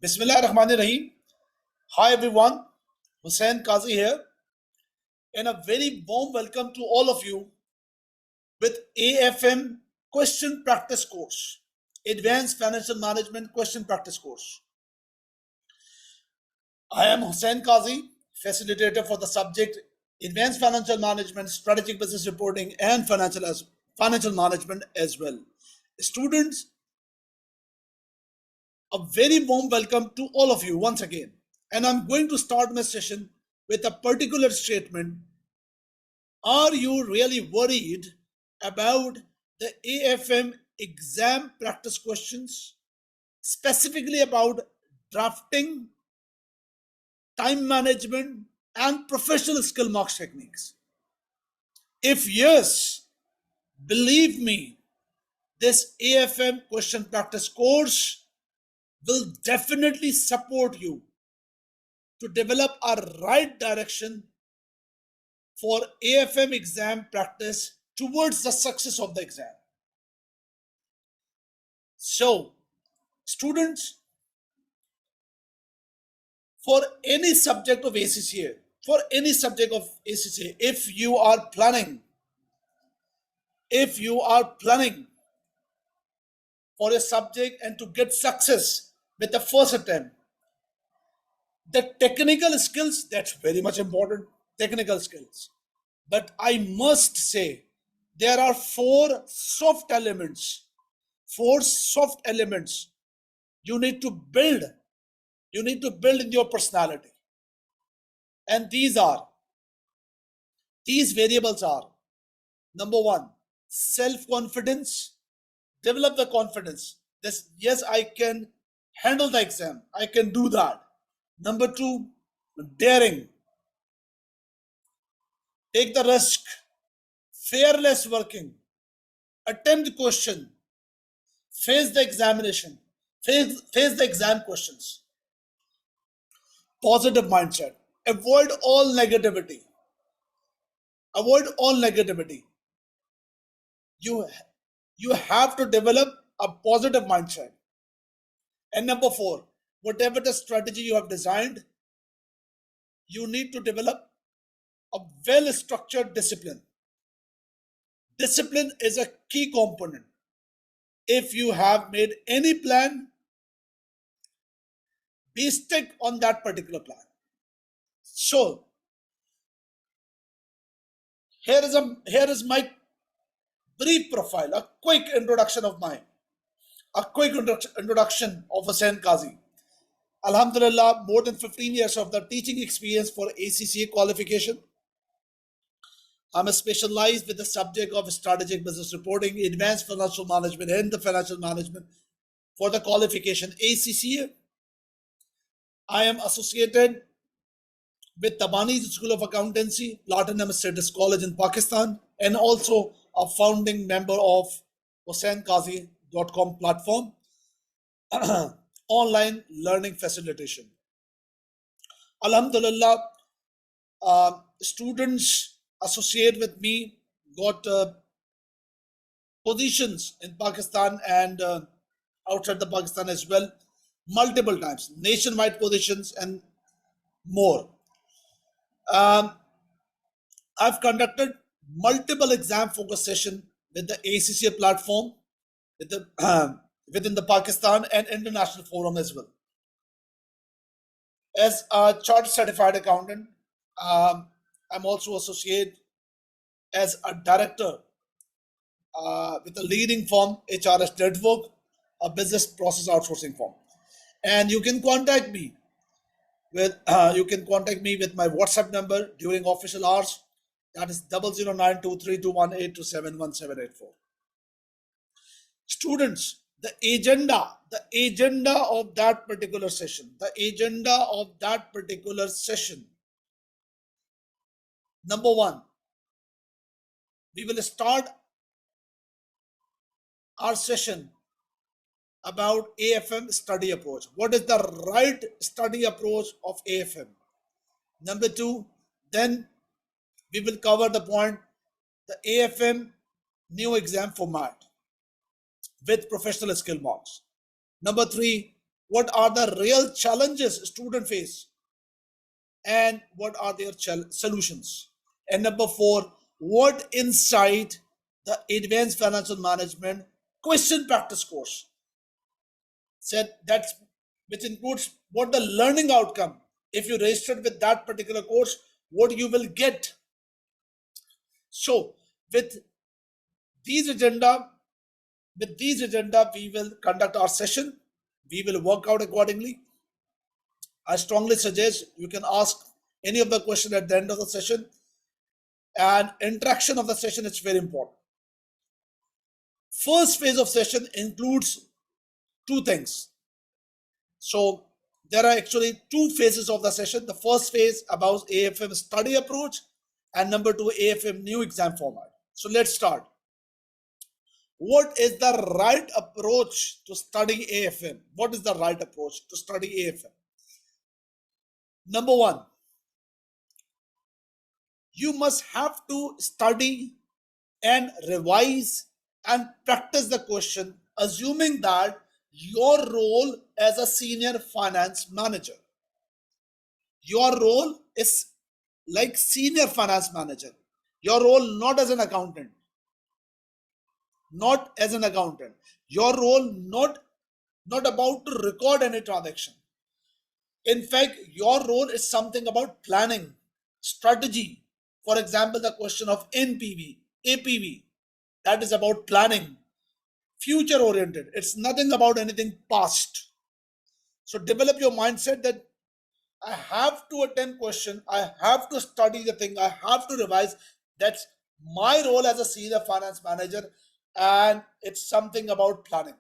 Bismillahirrahmanirrahim. Hi everyone, Hussain Qazi here, and a very warm welcome to all of you with AFM Question Practice Course, Advanced Financial Management Question Practice Course. I am Hussain Qazi, facilitator for the subject Advanced Financial Management, Strategic Business Reporting, and Financial Management as well. Students, a very warm welcome to all of you once again. And I'm going to start my session with a particular statement. Are you really worried about the AFM exam practice questions, specifically about drafting, time management, and professional skill marks techniques? If yes, believe me, this AFM question practice course will definitely support you to develop a right direction for AFM exam practice towards the success of the exam. So, students, for any subject of ACCA, if you are planning for a subject and to get success with the first attempt, the technical skills, that's very much important, technical skills. But I must say, there are four soft elements you need to build in your personality. And these variables are: number one, self-confidence. Develop the confidence. Yes, I can handle the exam. I can do that. Number two, daring. Take the risk. Fearless working. Attempt the question. Face the examination. Face the exam questions. Positive mindset. Avoid all negativity. You have to develop a positive mindset. And number four, whatever the strategy you have designed, you need to develop a well-structured discipline. Discipline is a key component. If you have made any plan, be stick on that particular plan. So, here is my brief profile, a quick introduction of Hussain Qazi. Alhamdulillah, more than 15 years of the teaching experience for ACCA qualification. I'm specialized with the subject of strategic business reporting, advanced financial management, and the financial management for the qualification ACCA. I am associated with Tabani School of Accountancy, Platinum Status College in Pakistan, and also a founding member of HussaiNQazi.com platform, online learning facilitation. Alhamdulillah, students associate with me, got positions in Pakistan and outside the Pakistan as well, multiple times, nationwide positions and more. I've conducted multiple exam focus sessions with the ACCA platform, within the Pakistan and international forum as well. As a chartered certified accountant, I'm also associated as a director with a leading firm, HRS Network, a business process outsourcing firm. And you can contact me with my WhatsApp number during official hours. That is 00923218271784. Students, the agenda of that particular session. Number one, we will start our session about AFM study approach. What is the right study approach of AFM? Number two, then we will cover the point, the AFM new exam format with professional skill marks. Number three, what are the real challenges students face, and what are their solutions. And number 4, what inside the advanced financial management question practice course said, that's which includes what the learning outcome, if you registered with that particular course, what you will get. So with these agenda we will conduct our session. We will work out accordingly. I strongly suggest you can ask any of the question at the end of the session, and interaction of the session is very important. First phase of session includes two things. So there are actually two phases of the session. The first phase about AFM study approach, and number 2, AFM new exam format. So let's start. What is the right approach to studying AFM? What is the right approach to study AFM? Number 1, you must have to study and revise and practice the question, assuming that your role as a senior finance manager, your role is like senior finance manager, your role not as an accountant, your role not about to record any transaction. In fact, your role is something about planning, strategy. For example, the question of NPV, APV, that is about planning, future oriented. It's nothing about anything past. So develop your mindset that I have to attend question, I have to study the thing, I have to revise. That's my role as a senior finance manager, and it's something about planning,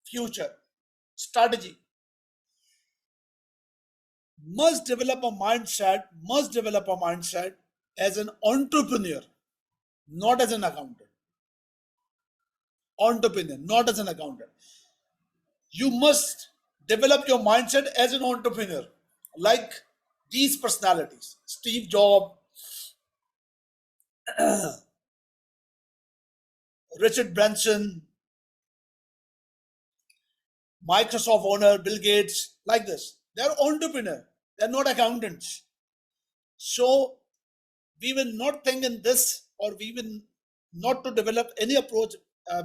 future, strategy. Must develop a mindset as an entrepreneur, not as an accountant. Entrepreneur, not as an accountant. You must develop your mindset as an entrepreneur, like these personalities: Steve Jobs, Richard Branson, Microsoft owner Bill Gates, like this. They're entrepreneurs, they're not accountants. So we will not think in this, or we will not to develop any approach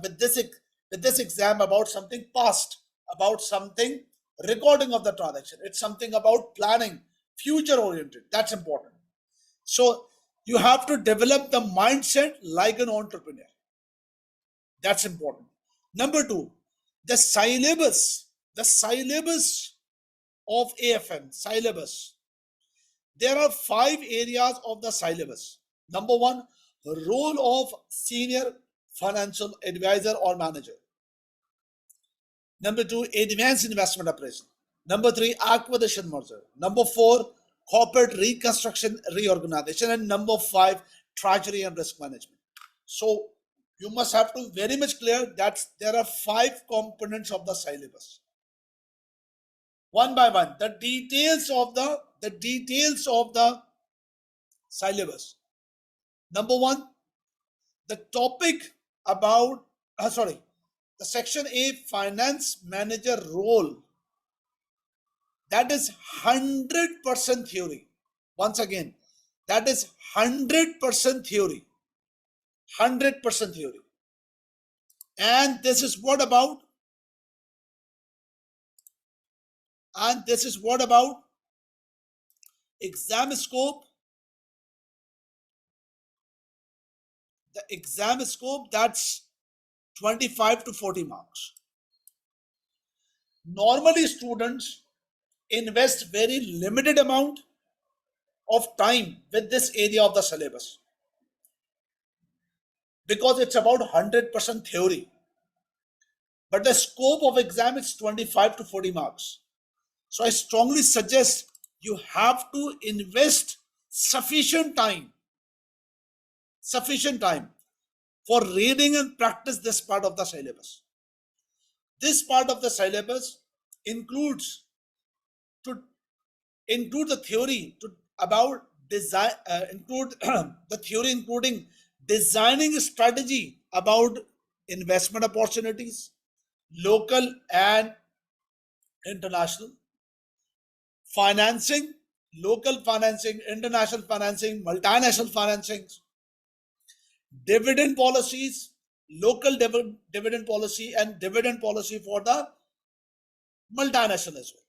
with this exam about something past, about something recording of the transaction. It's something about planning, future oriented. That's important. So you have to develop the mindset like an entrepreneur. That's important. Number 2, the syllabus of AFM syllabus. There are 5 areas of the syllabus. Number 1, role of senior financial advisor or manager. Number 2, advanced investment appraisal. Number 3, acquisition merger. Number 4, corporate reconstruction reorganization. And number 5, treasury and risk management. So you must have to very much clear that there are 5 components of the syllabus. One by one, the details of the syllabus. Number 1, the topic about the section A, finance manager role. That is 100% theory. Once again, that is 100% theory. 100% theory. And this is what about exam scope. The exam scope, that's 25 to 40 marks. Normally students invest very limited amount of time with this area of the syllabus, because it's about 100% theory, but the scope of exam is 25 to 40 marks. So I strongly suggest you have to invest sufficient time for reading and practice this part of the syllabus. This part of the syllabus includes the theory about design, include the theory including designing a strategy about investment opportunities, local and international, financing, local financing, international financing, multinational financing, dividend policies, local dividend policy, and dividend policy for the multinational as well.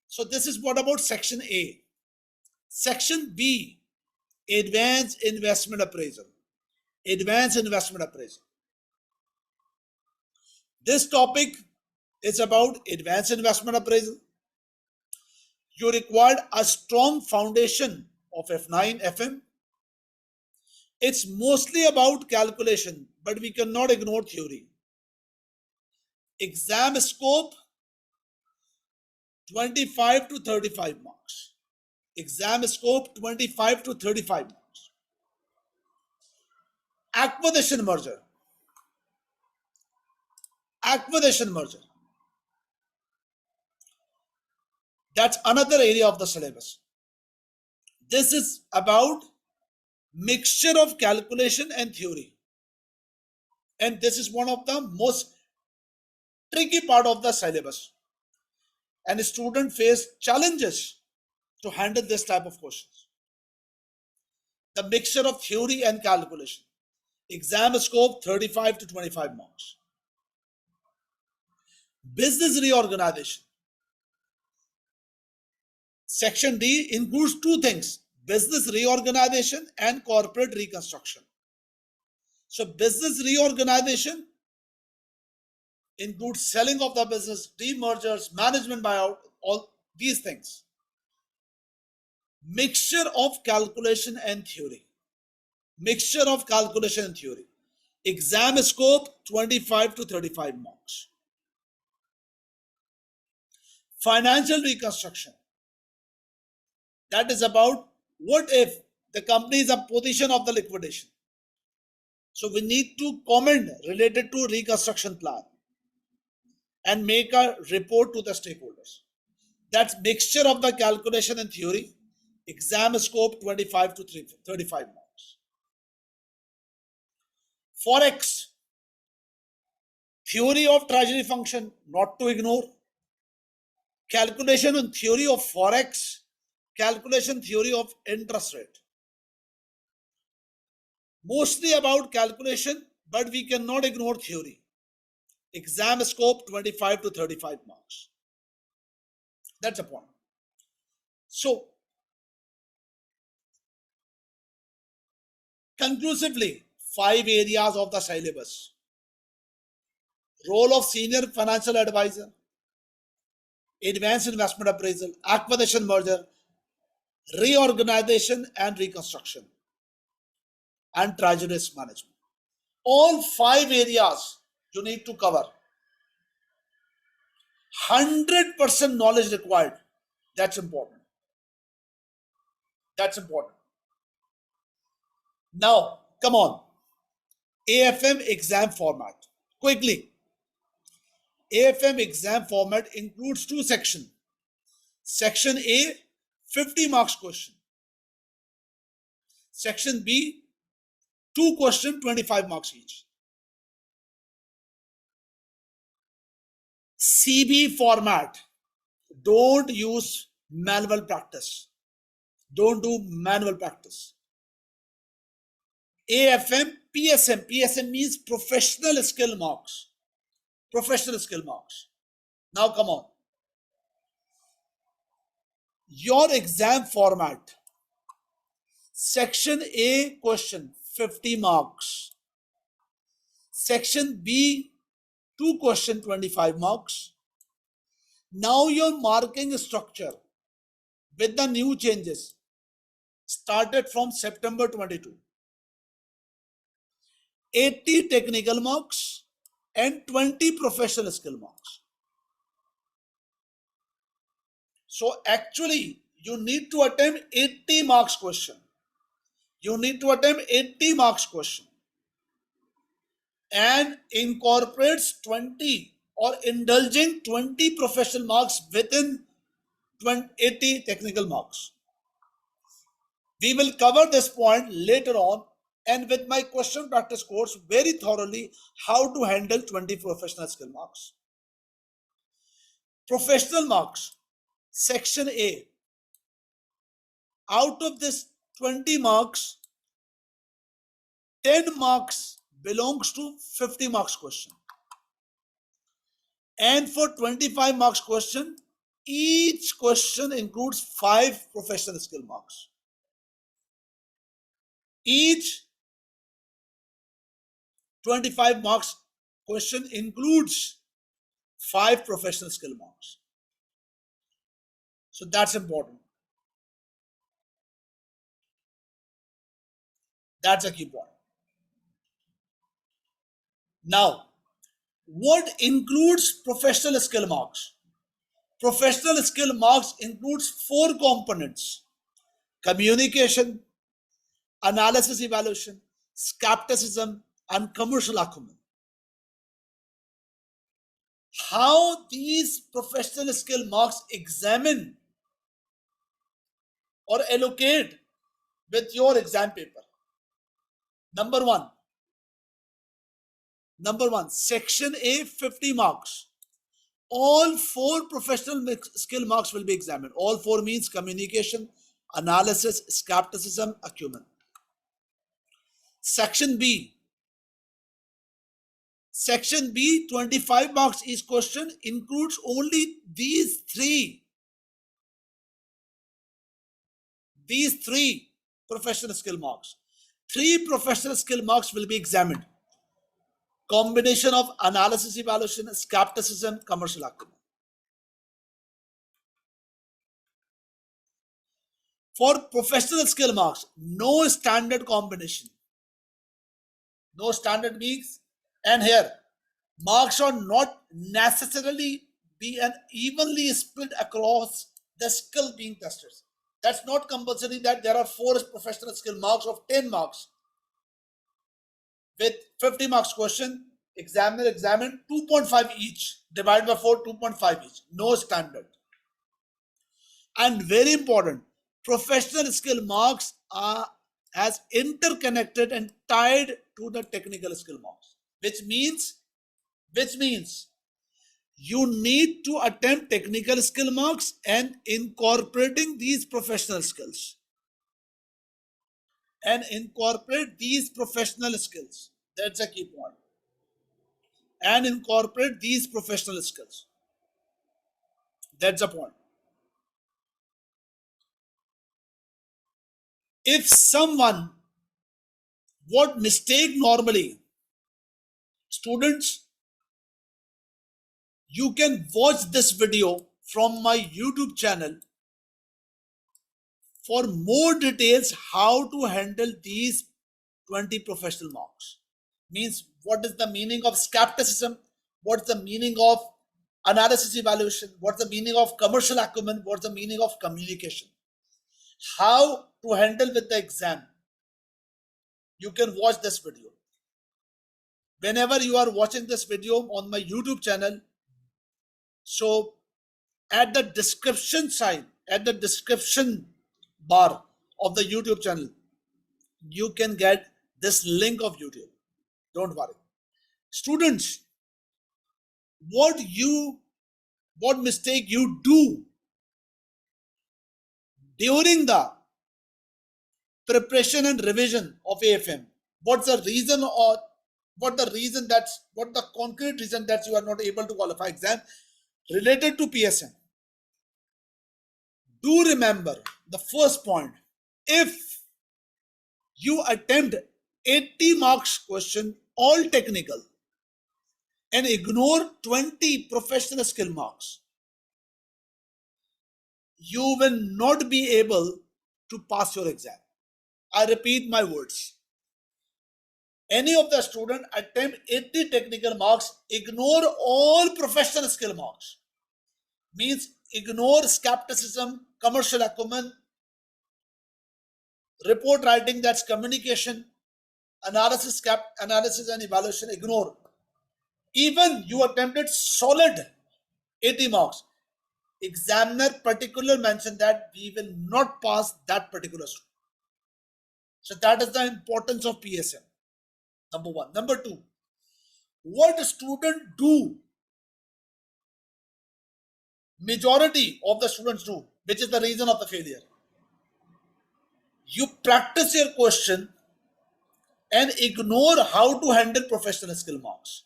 So this is what about section A. Section B, advanced investment appraisal. Advanced investment appraisal. This topic is about advanced investment appraisal. You required a strong foundation of F9, FM. It's mostly about calculation, but we cannot ignore theory. Exam scope 25 to 35 marks. Exam scope 25 to 35 marks. Acquisition merger. Acquisition merger. That's another area of the syllabus. This is about mixture of calculation and theory. And this is one of the most tricky part of the syllabus. And students face challenges to handle this type of questions. The mixture of theory and calculation. Exam scope 35 to 25 marks. Business reorganization. Section D includes two things: business reorganization and corporate reconstruction. So business reorganization includes selling of the business, demergers, management buyout, all these things. Mixture of calculation and theory. Mixture of calculation and theory. Exam scope 25 to 35 marks. Financial reconstruction. That is about what if the company is a position of the liquidation. So we need to comment related to reconstruction plan and make a report to the stakeholders. That's mixture of the calculation and theory. Exam scope 25 to 35 marks. Forex. Theory of treasury function, not to ignore. Calculation and theory of forex. Calculation theory of interest rate. Mostly about calculation, but we cannot ignore theory. Exam scope 25 to 35 marks. That's the point. So, conclusively, 5 areas of the syllabus. Role of senior financial advisor, advanced investment appraisal, acquisition merger, reorganization and reconstruction, and treasury risk management. All 5 areas you need to cover. 100% knowledge required. That's important. That's important. Now, come on. AFM exam format. Quickly. AFM exam format includes 2 sections. Section A, 50 marks question. Section B, 2 questions, 25 marks each. CB format. Don't use manual practice. Don't do manual practice. AFM, PSM. PSM means professional skill marks. Professional skill marks. Now come on. Your exam format. Section A question, 50 marks. Section B, 2 question, 25 marks. Now your marking structure with the new changes started from September 22. 80 technical marks and 20 professional skill marks. So actually you need to attempt 80 marks question. You need to attempt 80 marks question and incorporates 20 or indulging 20 professional marks within 80 technical marks. We will cover this point later on and with my question practice course very thoroughly how to handle 20 professional skill marks. Professional marks, section A. Out of this 20 marks, 10 marks belongs to 50 marks question. And for 25 marks question, each question includes 5 professional skill marks. Each 25 marks question includes 5 professional skill marks. So that's important. That's a key point. Now, what includes professional skill marks? Professional skill marks includes 4 components: communication, analysis evaluation, skepticism, and commercial acumen. How these professional skill marks examine or allocate with your exam paper? Number one, section A, 50 marks. All 4 professional skill marks will be examined. All 4 means communication, analysis, skepticism, acumen. Section B, 25 marks each question includes only these three professional skill marks. 3 professional skill marks will be examined: combination of analysis evaluation, skepticism, commercial acumen. For professional skill marks, no standard combination. No standard means, and here, marks should not necessarily be an evenly split across the skill being tested. That's not compulsory that there are 4 professional skill marks of 10 marks. With 50 marks question, examiner examined 2.5 each, divided by 4, 2.5 each. No standard. And very important, professional skill marks are as interconnected and tied to the technical skill marks, which means you need to attempt technical skill marks and incorporating these professional skills. That's a key point. And incorporate these professional skills. That's a point. If someone, what mistake normally, students, you can watch this video from my YouTube channel for more details how to handle these 20 professional marks. Means what is the meaning of skepticism, what's the meaning of analysis evaluation, what's the meaning of commercial acumen, what's the meaning of communication, how to handle with the exam. You can watch this video. Whenever you are watching this video on my YouTube channel, so at the description side, at the description bar of the YouTube channel, you can get this link of YouTube. Don't worry. Students, what mistake you do during the preparation and revision of AFM? What's the reason, or what the concrete reason that you are not able to qualify exam related to PSM? Do remember the first point. If you attempt 80 marks question, all technical, and ignore 20 professional skill marks, you will not be able to pass your exam. I repeat my words. Any of the student attempt 80 technical marks, ignore all professional skill marks. Means ignore skepticism, commercial acumen, report writing, that's communication, analysis and evaluation, ignore. Even you attempted solid 80 marks, examiner particular mentioned that we will not pass that particular student. So that is the importance of PSM. Number 1. Number 2, what student do majority of the students do, which is the reason of the failure. You practice your question and ignore how to handle professional skill marks.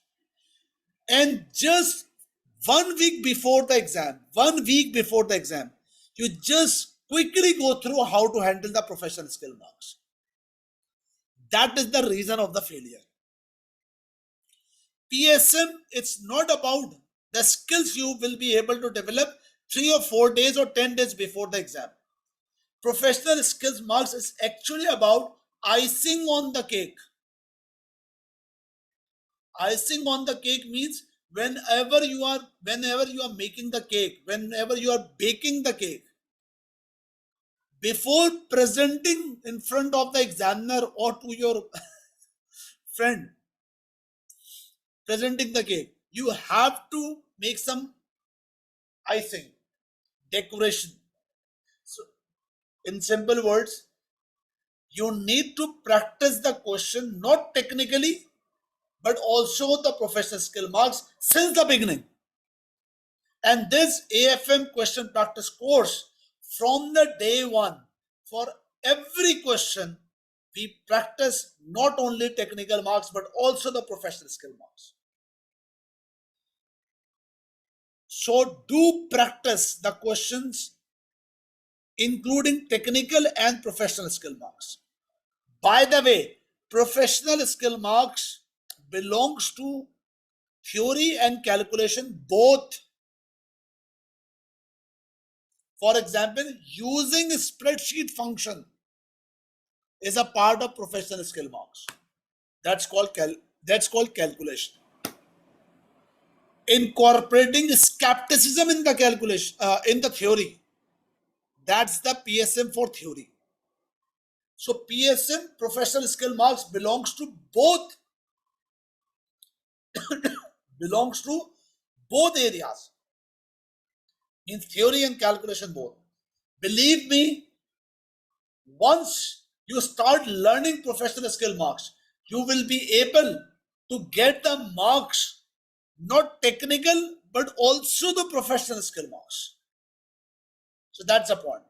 And just 1 week before the exam, 1 week before the exam, you just quickly go through how to handle the professional skill marks. That is the reason of the failure. PSM, it's not about the skills you will be able to develop 3 or 4 days or 10 days before the exam. Professional skills marks is actually about icing on the cake. Icing on the cake means whenever you are making the cake, whenever you are baking the cake, before presenting in front of the examiner or to your friend, presenting the cake, you have to make some icing, decoration. So, in simple words, you need to practice the question not technically but also the professional skill marks since the beginning. And this AFM question practice course, from the day one, for every question, we practice not only technical marks but also the professional skill marks. So do practice the questions including technical and professional skill marks. By the way, professional skill marks belongs to theory and calculation both. For example, using spreadsheet function is a part of professional skill marks. That's called calculation. Incorporating skepticism in the calculation in the theory, that's the PSM for theory. So PSM, professional skill marks, belongs to both areas, means theory and calculation both. Believe me, once you start learning professional skill marks, you will be able to get the marks, not technical, but also the professional skill marks. So that's the point.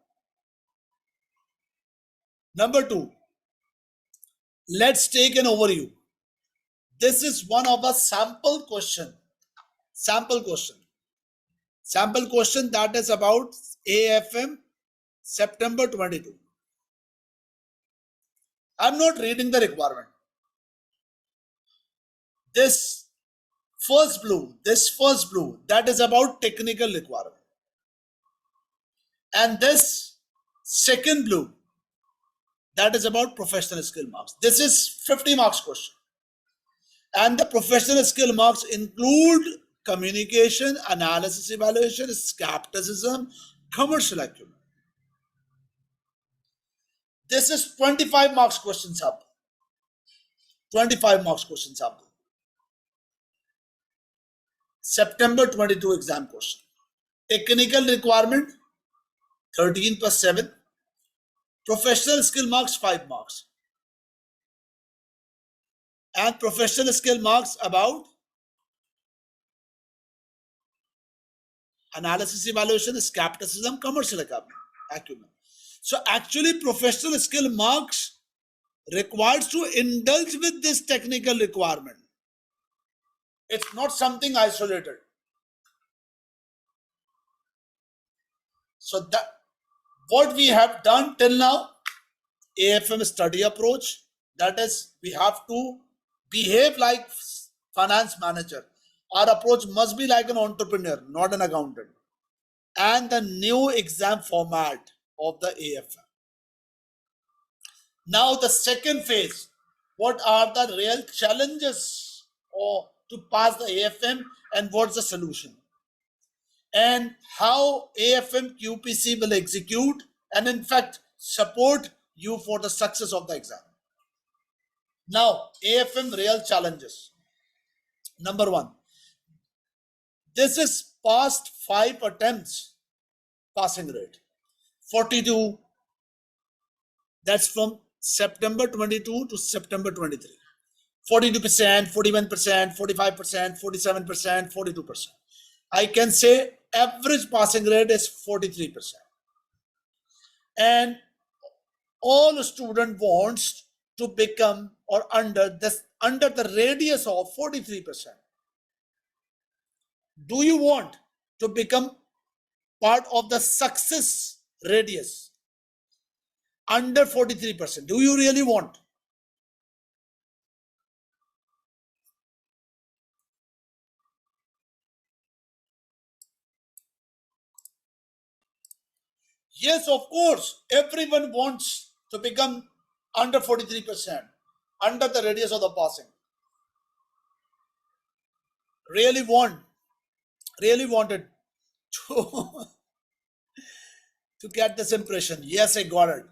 Number 2, let's take an overview. This is one of a sample question. Sample question that is about AFM September 22. I'm not reading the requirement. This first blue, that is about technical requirement. And this second blue, that is about professional skill marks. This is 50 marks question. And the professional skill marks include communication, analysis, evaluation, skepticism, commercial acumen. This is 25 marks question sample. 25 marks question sample. September 22 exam question. Technical requirement 13 plus 7. Professional skill marks 5 marks. And professional skill marks about analysis, evaluation, skepticism, commercial acumen. So actually professional skill marks requires to indulge with this technical requirement. It's not something isolated. So that what we have done till now, AFM study approach, that is, we have to behave like finance manager. Our approach must be like an entrepreneur, not an accountant. And the new exam format of the AFM. Now the second phase, what are the real challenges or to pass the AFM and what's the solution? And how AFM QPC will execute and in fact support you for the success of the exam. Now, AFM real challenges. Number 1, this is past 5 attempts passing rate. 42, that's from September 22 to September 23. 42%, 41%, 45%, 47%, 42%. I can say average passing rate is 43%. And all student wants to become or under the radius of 43%. Do you want to become part of the success radius under 43%? Do you really want? Yes, of course. Everyone wants to become under 43%, under the radius of the passing. Really wanted to, to get this impression. Yes, I got it.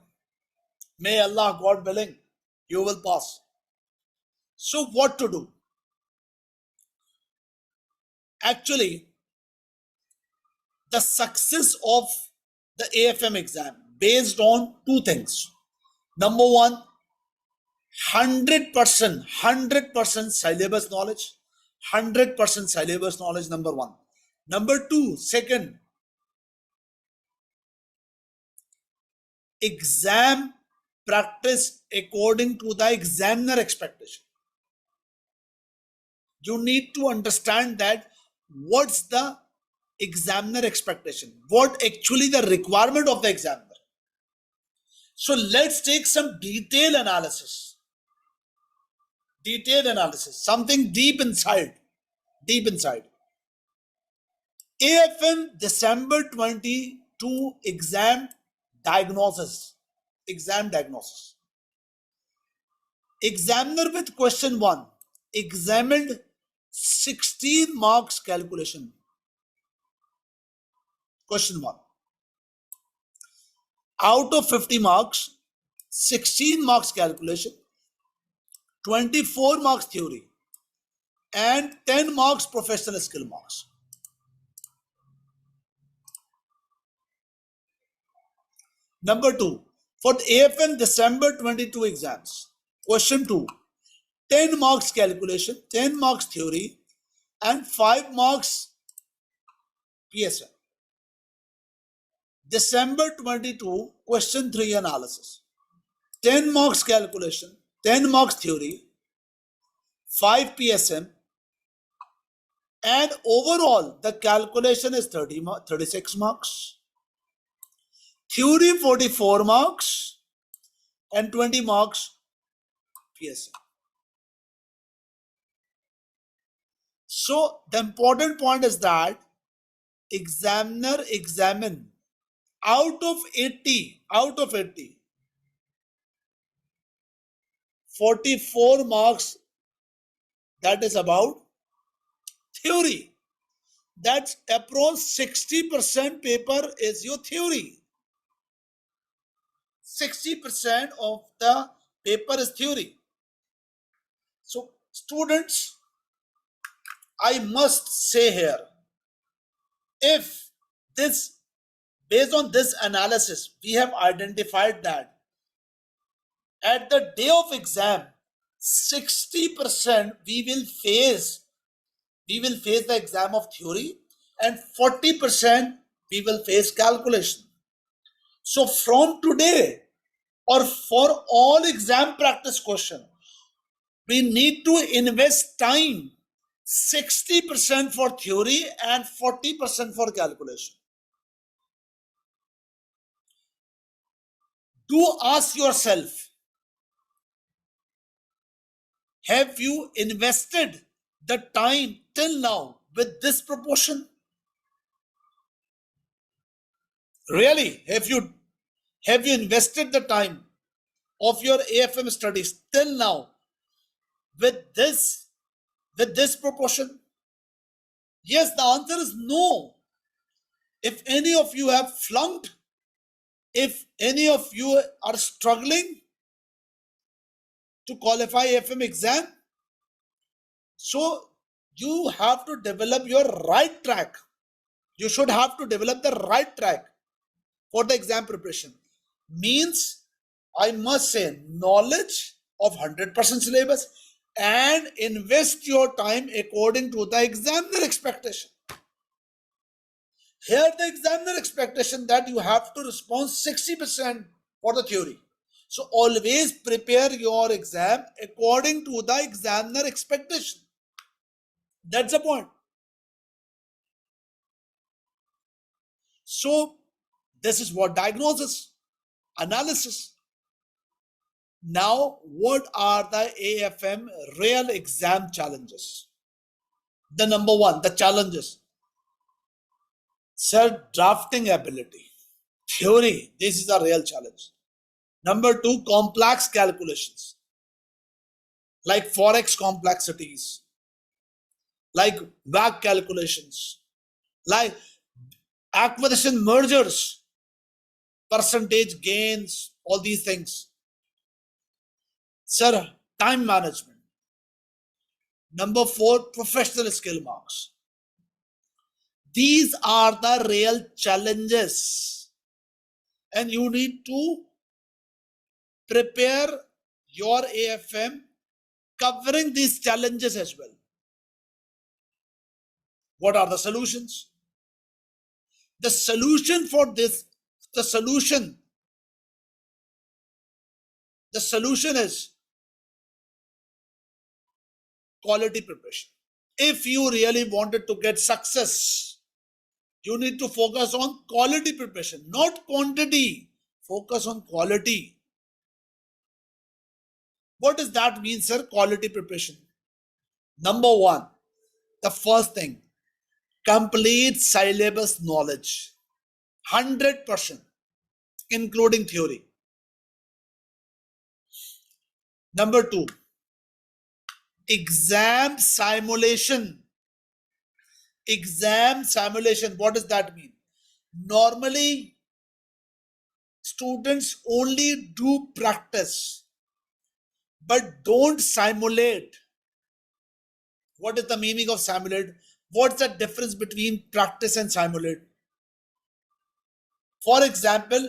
May Allah, God willing, you will pass. So, what to do? Actually, the success of the AFM exam based on two things. Number one, 100% syllabus knowledge. 100% syllabus knowledge, number one. Number two, second, exam practice according to the examiner expectation. You need to understand that what's the examiner expectation, what actually the requirement of the examiner. So let's take some detailed analysis, something deep inside. AFM December 22 diagnosis exam diagnosis. Examiner with question 1 examined 16 marks calculation. Question 1. Out of 50 marks, 16 marks calculation, 24 marks theory, and 10 marks professional skill marks. Number 2. For the AFM December 22 exams, question 2, 10 marks calculation, 10 marks theory, and 5 marks PSM. December 22, question 3 analysis. 10 marks calculation, 10 marks theory, 5 PSM, and overall the calculation is 36 marks. Theory 44 marks and 20 marks PSM. So the important point is that examiner examine out of 80, 44 marks, that is about theory. That's approach 60% paper is your theory. 60% of the paper is theory. So students, I must say here, if this, based on this analysis, we have identified that at the day of exam, 60% we will face the exam of theory, and 40% we will face calculation. So from today, or for all exam practice question, we need to invest time, 60% for theory and 40% for calculation. Do ask yourself, have you invested the time till now with this proportion? Really, have you invested the time of your AFM studies till now with this proportion? Yes, the answer is no. If any of you have flunked, if any of you are struggling to qualify AFM exam, so you have to develop your right track. You should have to develop the right track for the exam preparation. Means, I must say, knowledge of 100% syllabus and invest your time according to the examiner expectation. Here the examiner expectation that you have to respond 60% for the theory. So always prepare your exam according to the examiner expectation. That's the point. So this is what diagnosis, analysis. Now, what are the AFM real exam challenges? The number one, the challenges. Sir, drafting ability. Theory, this is a real challenge. Number two, complex calculations like forex complexities, like WAC calculations, like acquisition mergers, percentage gains, all these things. Sir, time management. Number four, professional skill marks. These are the real challenges, and you need to prepare your AFM covering these challenges as well. What are the solutions? The solution for this, the solution, the solution is quality preparation. If you really wanted to get success, you need to focus on quality preparation, not quantity. Focus on quality. What does that mean, sir? Quality preparation. Number one, the first thing, complete syllabus knowledge. 100%, including theory. Number two, exam simulation. Exam simulation, what does that mean? Normally, students only do practice, but don't simulate. What is the meaning of simulate? What's the difference between practice and simulate? For example,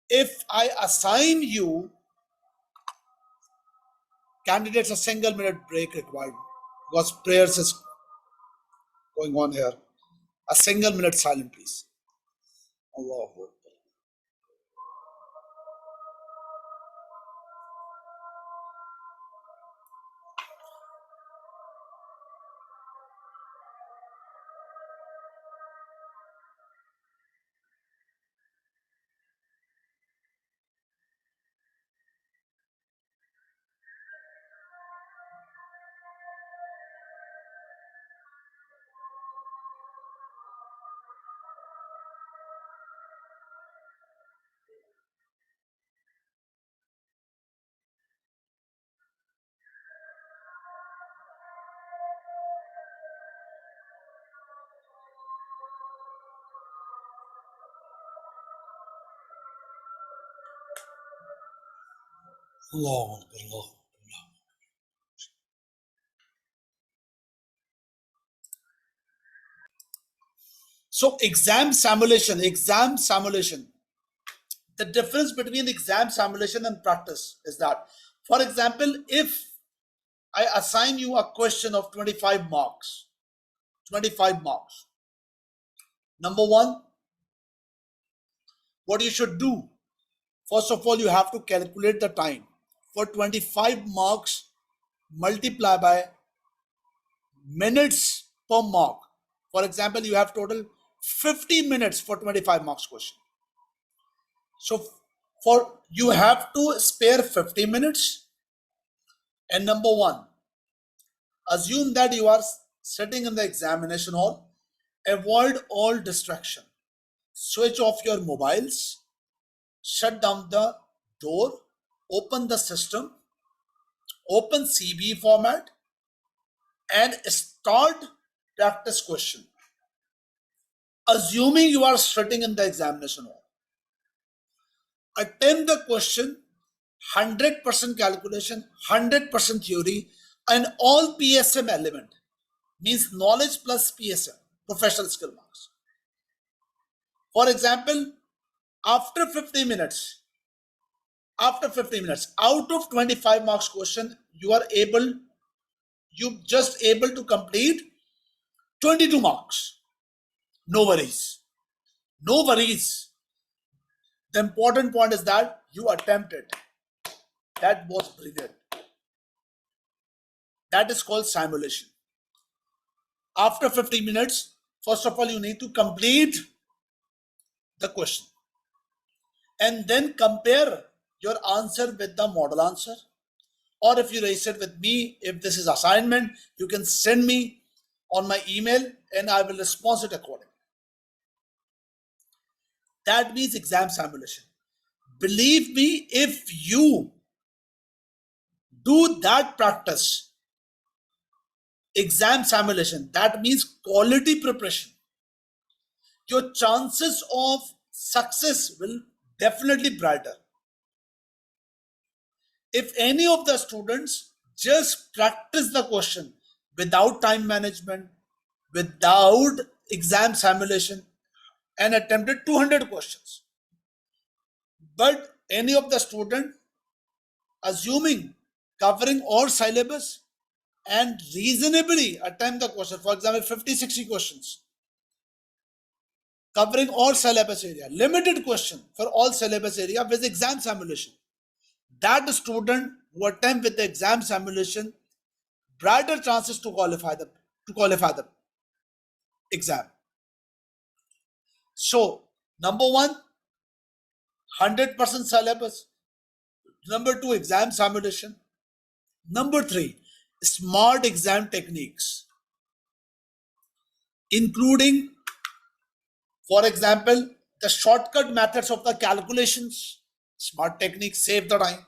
if I assign you, candidates, a single minute break required because prayers is going on here. A single minute silent, please. Allahu Akbar. Allahu Akbar. Allahu Akbar. So exam simulation. The difference between exam simulation and practice is that, for example, if I assign you a question of 25 marks, 25 marks. Number one, what you should do, first of all, you have to calculate the time. For 25 marks, multiply by minutes per mark. For example, you have total 50 minutes for 25 marks question. So for you have to spare 50 minutes. And number one, assume that you are sitting in the examination hall. Avoid all distraction. Switch off your mobiles. Shut down the door. Open the system. Open CB format and start practice question. Assuming you are sitting in the examination hall. Attempt the question, 100% calculation, 100% theory, and all PSM element, means knowledge plus PSM, professional skill marks. For example, after 50 minutes, out of 25 marks question, you just able to complete 22 marks. No worries. No worries. The important point is that you attempted. That was brilliant. That is called simulation. After 50 minutes, first of all, you need to complete the question and then compare your answer with the model answer. Or if you raise it with me, if this is assignment, you can send me on my email and I will respond it accordingly. That means exam simulation. Believe me, if you do that practice, exam simulation, that means quality preparation, your chances of success will definitely brighter. If any of the students just practice the question without time management, without exam simulation, and attempted 200 questions, but any of the student assuming covering all syllabus and reasonably attempt the question, for example 50-60 questions covering all syllabus area, limited question for all syllabus area with exam simulation, that student who attempt with the exam simulation brighter chances to qualify the exam. So number one, 100% syllabus. Number two, exam simulation. Number three, smart exam techniques, including, for example, the shortcut methods of the calculations. Smart techniques save the time.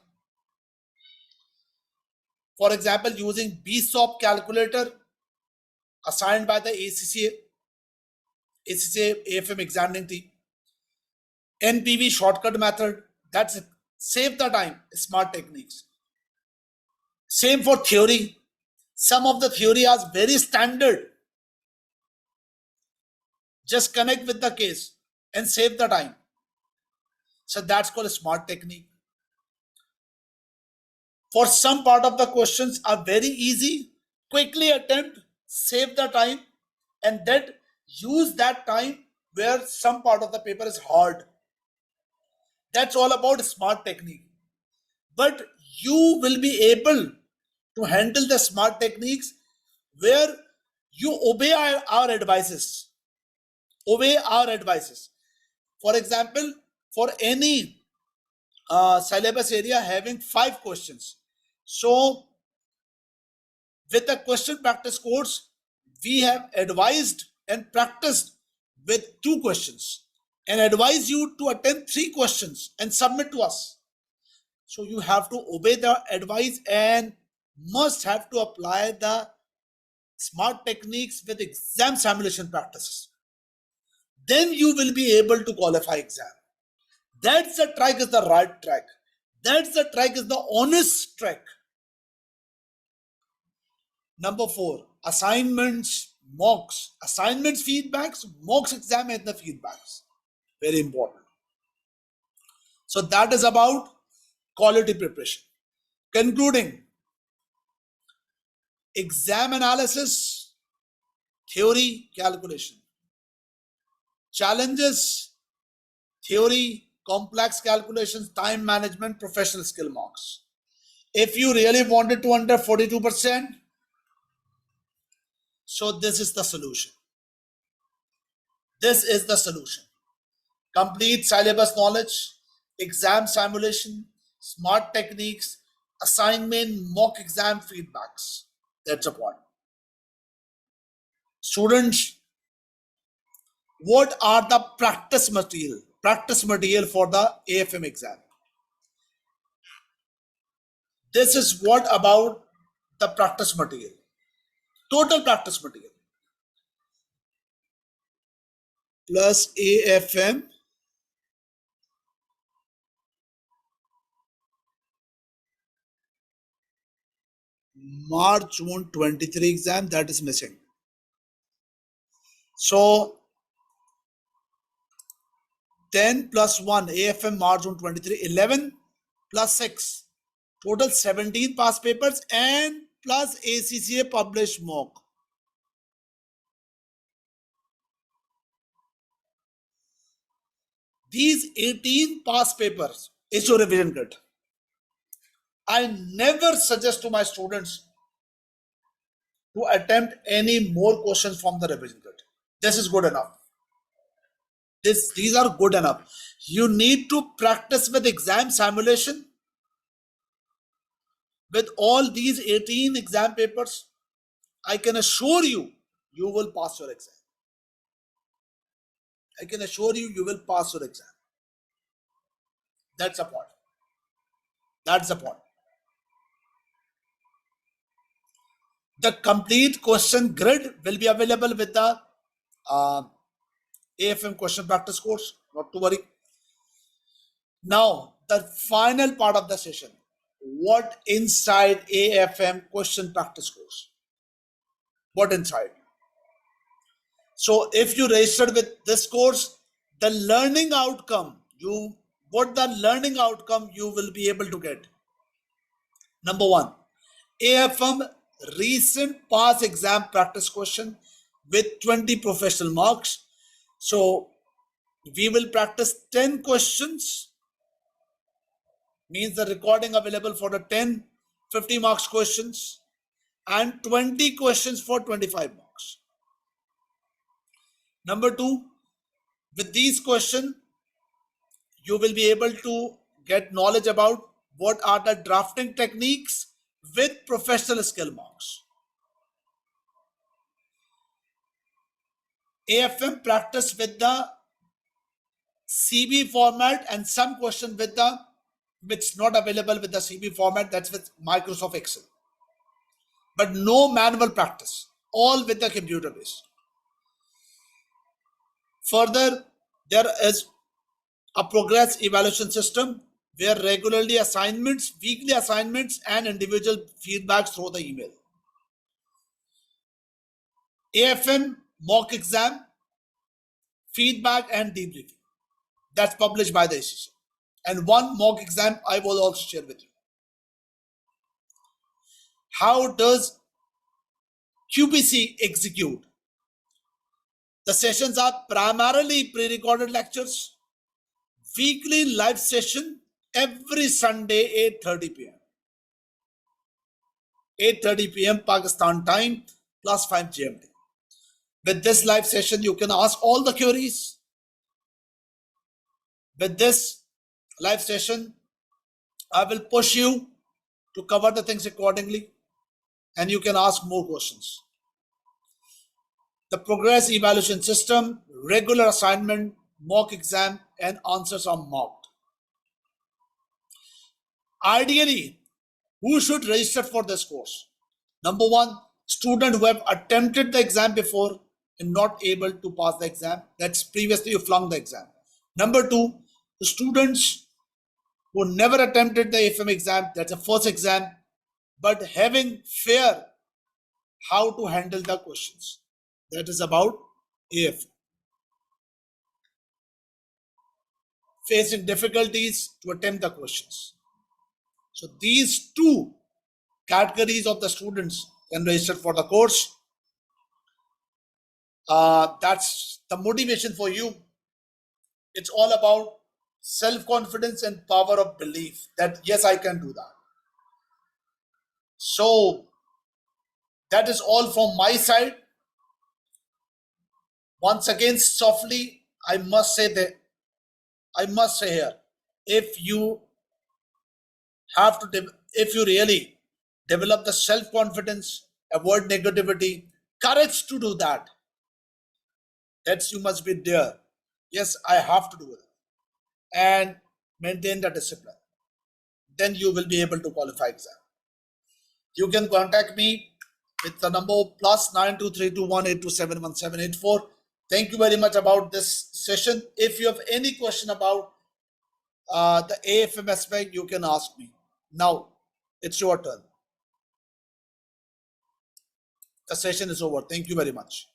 For example, using BSOP calculator assigned by the ACCA AFM examining team. NPV shortcut method, that's save the time, smart techniques. Same for theory. Some of the theory are very standard. Just connect with the case and save the time. So that's called a smart technique. For some part of the questions are very easy, quickly attempt, save the time, and then use that time where some part of the paper is hard. That's all about smart technique. But you will be able to handle the smart techniques where you obey our advices. Obey our advices. For example, for any syllabus area having 5 questions. So, with the question practice course, we have advised and practiced with 2 questions and advise you to attempt 3 questions and submit to us. So you have to obey the advice and must have to apply the smart techniques with exam simulation practices. Then you will be able to qualify exam. That's the track, is the right track. That's the track, is the honest track. Number 4, assignments, mocks. Assignments feedbacks, mocks exam and the feedbacks. Very important. So that is about quality preparation. Concluding, exam analysis, theory, calculation. Challenges, theory, complex calculations, time management, professional skill marks. If you really wanted to under 42%, so this is the solution. This is the solution. Complete syllabus knowledge, exam simulation, smart techniques, assignment, mock exam feedbacks. That's the point. Students, what are the practice material? Practice material for the AFM exam. This is what about the practice material. Total practice material plus AFM March June 23 exam, that is missing. So 10 plus 1 AFM March June 23, 11 plus 6, total 17 past papers and plus ACCA published mock. These 18 past papers is your revision kit. I never suggest to my students to attempt any more questions from the revision kit. This is good enough. These are good enough. You need to practice with exam simulation with all these 18 exam papers. I can assure you, you will pass your exam. I can assure you, you will pass your exam. That's the point. That's the point. The complete question grid will be available with the AFM question practice course. Not to worry. Now, the final part of the session. What inside AFM question practice course? What inside? So, if you registered with this course, the learning outcome, you will be able to get. Number one, AFM recent past exam practice question with 20 professional marks. So we will practice 10 questions, means the recording available for the 10 50 marks questions, and 20 questions for 25 marks. Number two, with these questions you will be able to get knowledge about what are the drafting techniques with professional skill marks. AFM practice with the CB format and some question with the which not available with the CB format, that's with Microsoft Excel. But no manual practice, all with the computer based. Further, there is a progress evaluation system where regularly assignments, weekly assignments, and individual feedbacks through the email. AFM mock exam, feedback, and debriefing. That's published by the ACC. And one mock exam I will also share with you. How does QPC execute? The sessions are primarily pre-recorded lectures, weekly live session every Sunday 8:30 p.m. 8:30 p.m. Pakistan time plus 5 GMT. With this live session, you can ask all the queries. With this live session, I will push you to cover the things accordingly, and you can ask more questions. The progress evaluation system, regular assignment, mock exam, and answers are mocked. Ideally, who should register for this course? Number one, student who have attempted the exam before and not able to pass the exam. That's previously you flunked the exam. Number two, the students who never attempted the AFM exam, that's a first exam, but having fear how to handle the questions. That is about AFM. Facing difficulties to attempt the questions. So these two categories of the students can register for the course. That's the motivation for you. It's all about self-confidence and power of belief that yes, I can do that. So that is all from my side. Once again, softly, I must say here, if you if you really develop the self-confidence, avoid negativity, courage to do that, that's you must be there. Yes, I have to do it. And maintain the discipline. Then you will be able to qualify exam. You can contact me with the number +923218271784. Thank you very much about this session. If you have any question about the AFM aspect, you can ask me. Now, it's your turn. The session is over. Thank you very much.